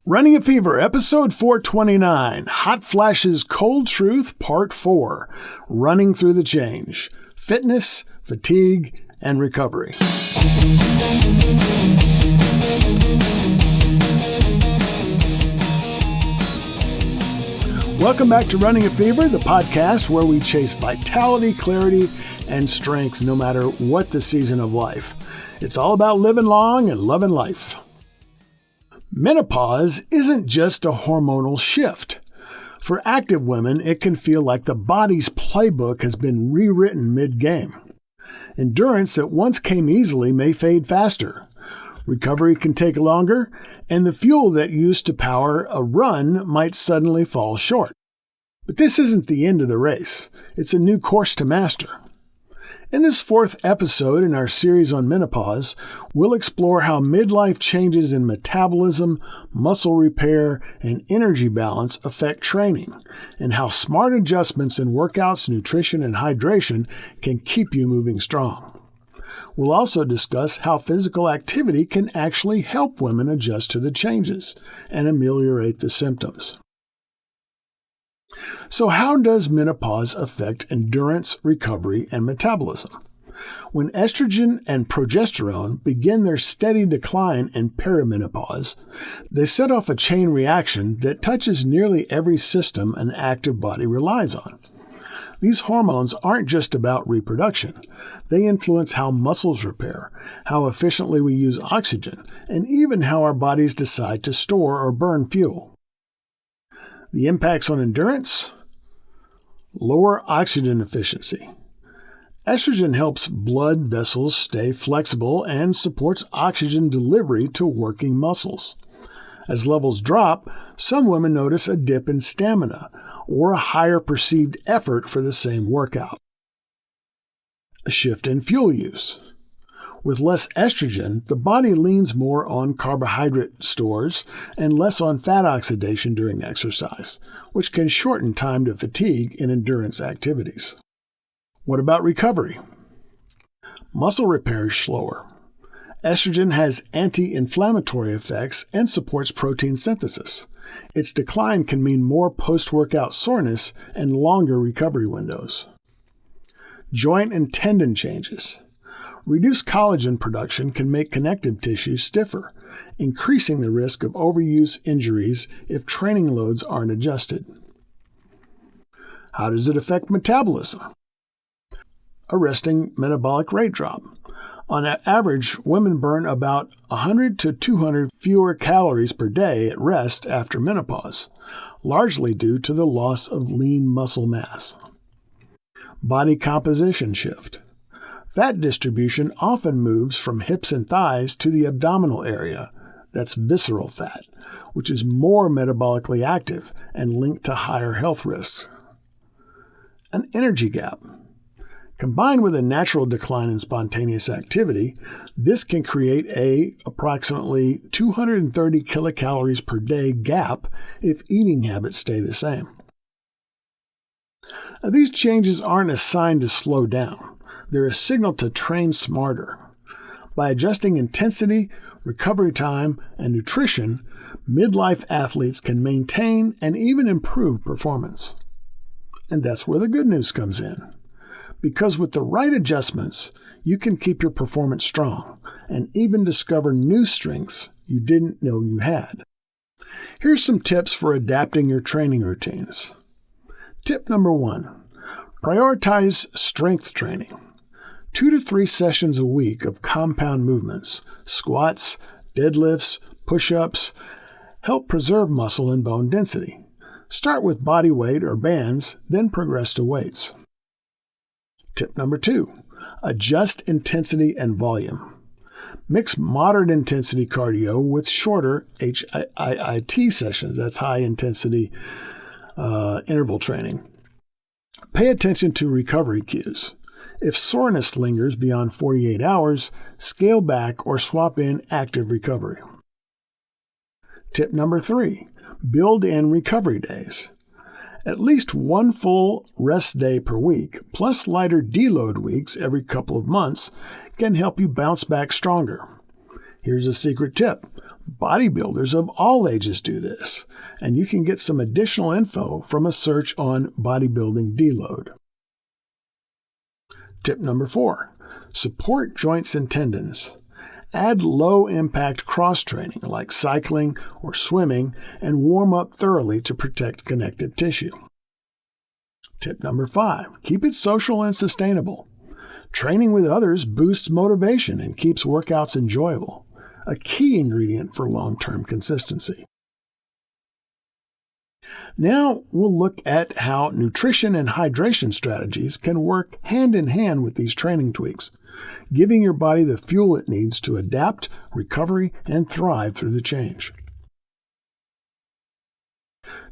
Running a Fever, episode 429, Hot Flashes Cold Truth, part 4, Running Through the Change, Fitness, Fatigue, and Recovery. Welcome back to Running a Fever, the podcast where we chase vitality, clarity, and strength no matter what the season of life. It's all about living long and loving life. Menopause isn't just a hormonal shift. For active women, it can feel like the body's playbook has been rewritten mid-game. Endurance that once came easily may fade faster. Recovery can take longer, and the fuel that used to power a run might suddenly fall short. But this isn't the end of the race. It's a new course to master. In this 4th episode in our series on menopause, we'll explore how midlife changes in metabolism, muscle repair, and energy balance affect training, and how smart adjustments in workouts, nutrition, and hydration can keep you moving strong. We'll also discuss how physical activity can actually help women adjust to the changes and ameliorate the symptoms. So how does menopause affect endurance, recovery, and metabolism? When estrogen and progesterone begin their steady decline in perimenopause, they set off a chain reaction that touches nearly every system an active body relies on. These hormones aren't just about reproduction. They influence how muscles repair, how efficiently we use oxygen, and even how our bodies decide to store or burn fuel. The impacts on endurance? Lower oxygen efficiency. Estrogen helps blood vessels stay flexible and supports oxygen delivery to working muscles. As levels drop, some women notice a dip in stamina or a higher perceived effort for the same workout. A shift in fuel use. With less estrogen, the body leans more on carbohydrate stores and less on fat oxidation during exercise, which can shorten time to fatigue in endurance activities. What about recovery? Muscle repair is slower. Estrogen has anti-inflammatory effects and supports protein synthesis. Its decline can mean more post-workout soreness and longer recovery windows. Joint and tendon changes. Reduced collagen production can make connective tissue stiffer, increasing the risk of overuse injuries if training loads aren't adjusted. How does it affect metabolism? Arresting metabolic rate drop. On average, women burn about 100 to 200 fewer calories per day at rest after menopause, largely due to the loss of lean muscle mass. Body composition shift. Fat distribution often moves from hips and thighs to the abdominal area, that's visceral fat, which is more metabolically active and linked to higher health risks. An energy gap. Combined with a natural decline in spontaneous activity, this can create a approximately 230 kilocalories per day gap if eating habits stay the same. Now, these changes aren't a sign to slow down. They're a signal to train smarter. By adjusting intensity, recovery time, and nutrition, midlife athletes can maintain and even improve performance. And that's where the good news comes in. Because with the right adjustments, you can keep your performance strong and even discover new strengths you didn't know you had. Here's some tips for adapting your training routines. Tip number 1. Prioritize strength training. 2 to 3 sessions a week of compound movements, squats, deadlifts, push-ups, help preserve muscle and bone density. Start with body weight or bands, then progress to weights. Tip number 2, adjust intensity and volume. Mix moderate intensity cardio with shorter HIIT sessions, that's high intensity interval training. Pay attention to recovery cues. If soreness lingers beyond 48 hours, scale back or swap in active recovery. Tip number 3, build in recovery days. At least one full rest day per week, plus lighter deload weeks every couple of months, can help you bounce back stronger. Here's a secret tip. Bodybuilders of all ages do this, and you can get some additional info from a search on bodybuilding deload. Tip number 4, support joints and tendons. Add low-impact cross-training like cycling or swimming and warm up thoroughly to protect connective tissue. Tip number 5, keep it social and sustainable. Training with others boosts motivation and keeps workouts enjoyable, a key ingredient for long-term consistency. Now we'll look at how nutrition and hydration strategies can work hand in hand with these training tweaks, giving your body the fuel it needs to adapt, recover, and thrive through the change.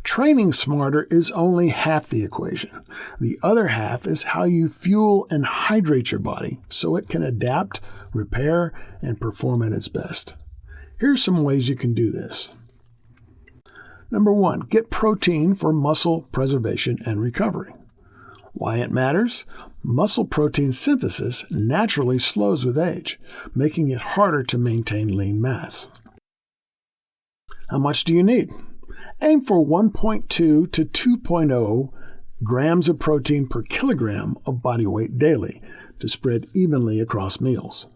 Training smarter is only half the equation. The other half is how you fuel and hydrate your body so it can adapt, repair, and perform at its best. Here's some ways you can do this. Number 1, get protein for muscle preservation and recovery. Why it matters? Muscle protein synthesis naturally slows with age, making it harder to maintain lean mass. How much do you need? Aim for 1.2 to 2.0 grams of protein per kilogram of body weight daily to spread evenly across meals.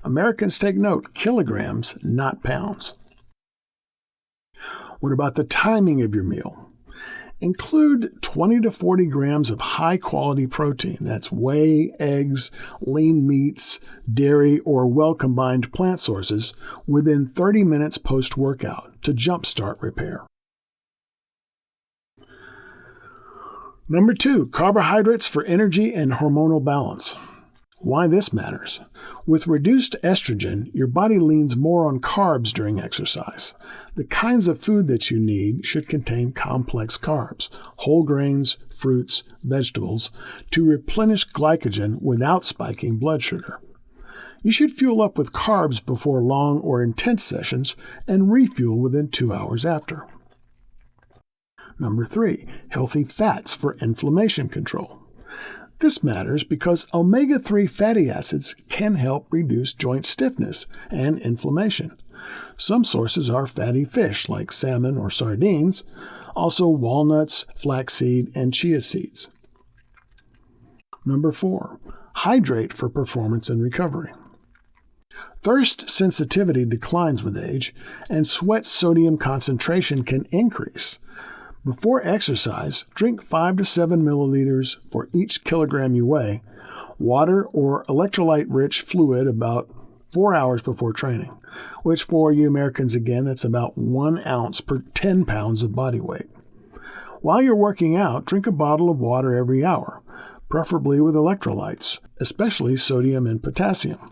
Americans take note, kilograms, not pounds. What about the timing of your meal? Include 20 to 40 grams of high-quality protein. That's whey, eggs, lean meats, dairy, or well-combined plant sources within 30 minutes post-workout to jumpstart repair. Number 2, carbohydrates for energy and hormonal balance. Why this matters? With reduced estrogen, your body leans more on carbs during exercise. The kinds of food that you need should contain complex carbs, whole grains, fruits, vegetables, to replenish glycogen without spiking blood sugar. You should fuel up with carbs before long or intense sessions and refuel within 2 hours after. Number 3, healthy fats for inflammation control. This matters because omega-3 fatty acids can help reduce joint stiffness and inflammation. Some sources are fatty fish like salmon or sardines, also walnuts, flaxseed, and chia seeds. Number 4, hydrate for performance and recovery. Thirst sensitivity declines with age, and sweat sodium concentration can increase. Before exercise, drink 5 to 7 milliliters for each kilogram you weigh, water or electrolyte-rich fluid about 4 hours before training, which for you Americans, again, that's about 1 ounce per 10 pounds of body weight. While you're working out, drink a bottle of water every hour, preferably with electrolytes, especially sodium and potassium.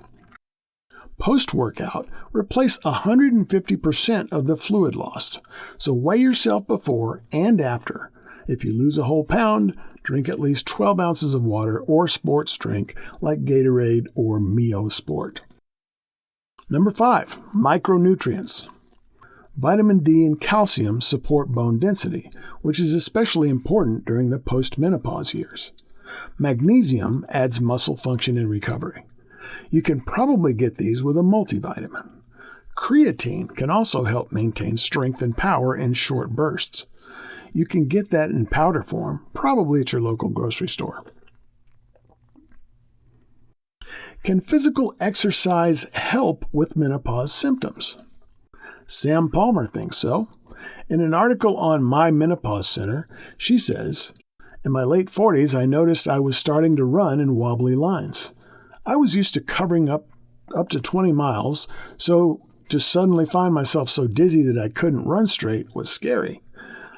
Post-workout, replace 150% of the fluid lost, so weigh yourself before and after. If you lose a whole pound, drink at least 12 ounces of water or sports drink like Gatorade or Mio Sport. Number 5, micronutrients. Vitamin D and calcium support bone density, which is especially important during the post-menopause years. Magnesium adds muscle function and recovery. You can probably get these with a multivitamin. Creatine can also help maintain strength and power in short bursts. You can get that in powder form, probably at your local grocery store. Can physical exercise help with menopause symptoms? Sam Palmer thinks so. In an article on My Menopause Center, she says, "In my late 40s, I noticed I was starting to run in wobbly lines. I was used to covering up to 20 miles, so to suddenly find myself so dizzy that I couldn't run straight was scary.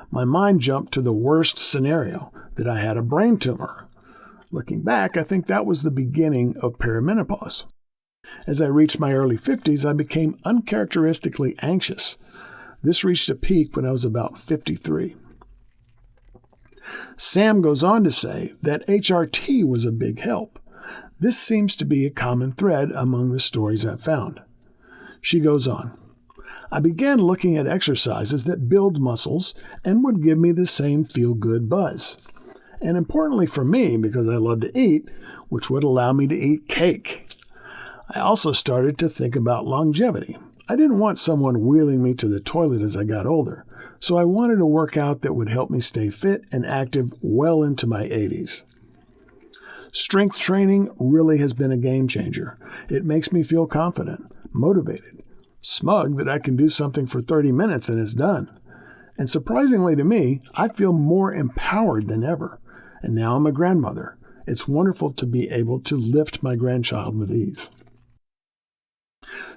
My mind jumped to the worst scenario, that I had a brain tumor. Looking back, I think that was the beginning of perimenopause. As I reached my early 50s, I became uncharacteristically anxious. This reached a peak when I was about 53. Sam goes on to say that HRT was a big help. This seems to be a common thread among the stories I've found. She goes on, I began looking at exercises that build muscles and would give me the same feel-good buzz. And importantly for me, because I love to eat, which would allow me to eat cake. I also started to think about longevity. I didn't want someone wheeling me to the toilet as I got older, so I wanted a workout that would help me stay fit and active well into my 80s. Strength training really has been a game changer. It makes me feel confident, motivated, smug that I can do something for 30 minutes and it's done. And surprisingly to me, I feel more empowered than ever. And now I'm a grandmother. It's wonderful to be able to lift my grandchild with ease.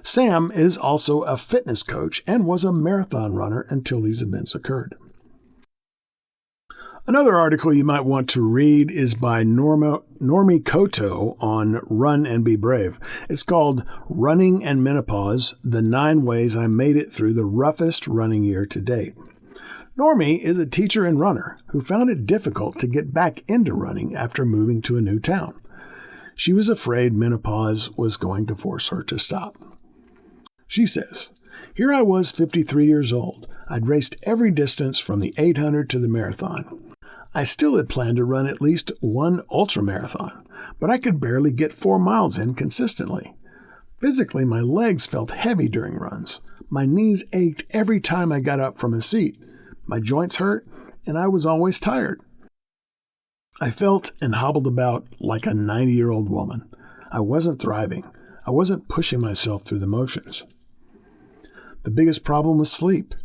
Sam is also a fitness coach and was a marathon runner until these events occurred. Another article you might want to read is by Normie Koto on Run and Be Brave. It's called Running and Menopause, the 9 Ways I Made It Through the Roughest Running Year to Date. Normie is a teacher and runner who found it difficult to get back into running after moving to a new town. She was afraid menopause was going to force her to stop. She says, "Here I was 53 years old. I'd raced every distance from the 800 to the marathon. I still had planned to run at least one ultramarathon, but I could barely get 4 miles in consistently. Physically, my legs felt heavy during runs. My knees ached every time I got up from a seat. My joints hurt, and I was always tired. I felt and hobbled about like a 90-year-old woman. I wasn't thriving. I wasn't pushing myself through the motions. The biggest problem was sleep.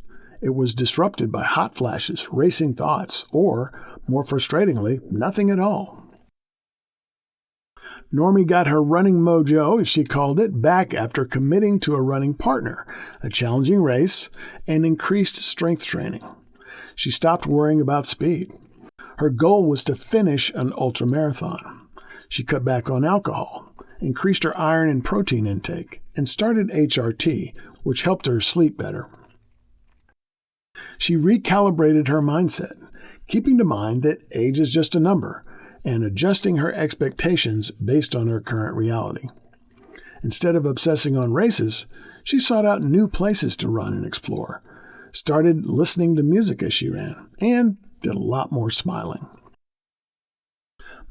It was disrupted by hot flashes, racing thoughts, or, more frustratingly, nothing at all." Normie got her running mojo, as she called it, back after committing to a running partner, a challenging race, and increased strength training. She stopped worrying about speed. Her goal was to finish an ultramarathon. She cut back on alcohol, increased her iron and protein intake, and started HRT, which helped her sleep better. She recalibrated her mindset, keeping to mind that age is just a number, and adjusting her expectations based on her current reality. Instead of obsessing on races, she sought out new places to run and explore, started listening to music as she ran, and did a lot more smiling.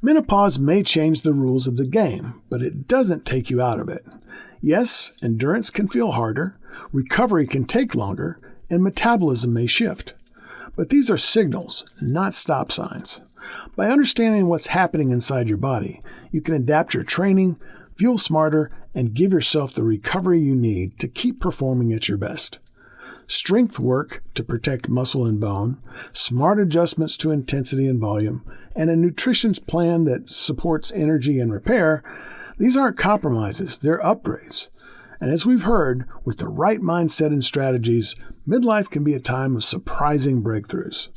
Menopause may change the rules of the game, but it doesn't take you out of it. Yes, endurance can feel harder, recovery can take longer, and metabolism may shift. But these are signals, not stop signs. By understanding what's happening inside your body, you can adapt your training, fuel smarter, and give yourself the recovery you need to keep performing at your best. Strength work to protect muscle and bone, smart adjustments to intensity and volume, and a nutrition plan that supports energy and repair, these aren't compromises, they're upgrades. And as we've heard, with the right mindset and strategies, midlife can be a time of surprising breakthroughs.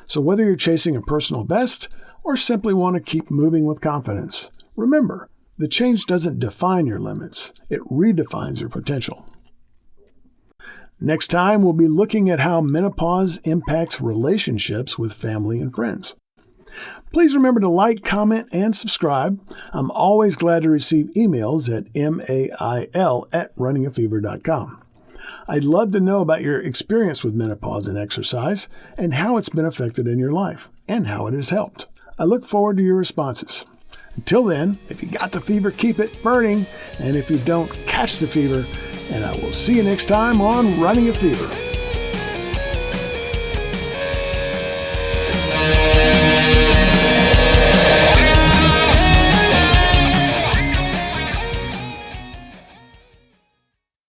So whether you're chasing a personal best or simply want to keep moving with confidence, remember, the change doesn't define your limits, it redefines your potential. Next time, we'll be looking at how menopause impacts relationships with family and friends. Please remember to like, comment, and subscribe. I'm always glad to receive emails at mail@runningafever.com. I'd love to know about your experience with menopause and exercise and how it's been affected in your life and how it has helped. I look forward to your responses. Until then, if you got the fever, keep it burning. And if you don't, catch the fever. And I will see you next time on Running a Fever.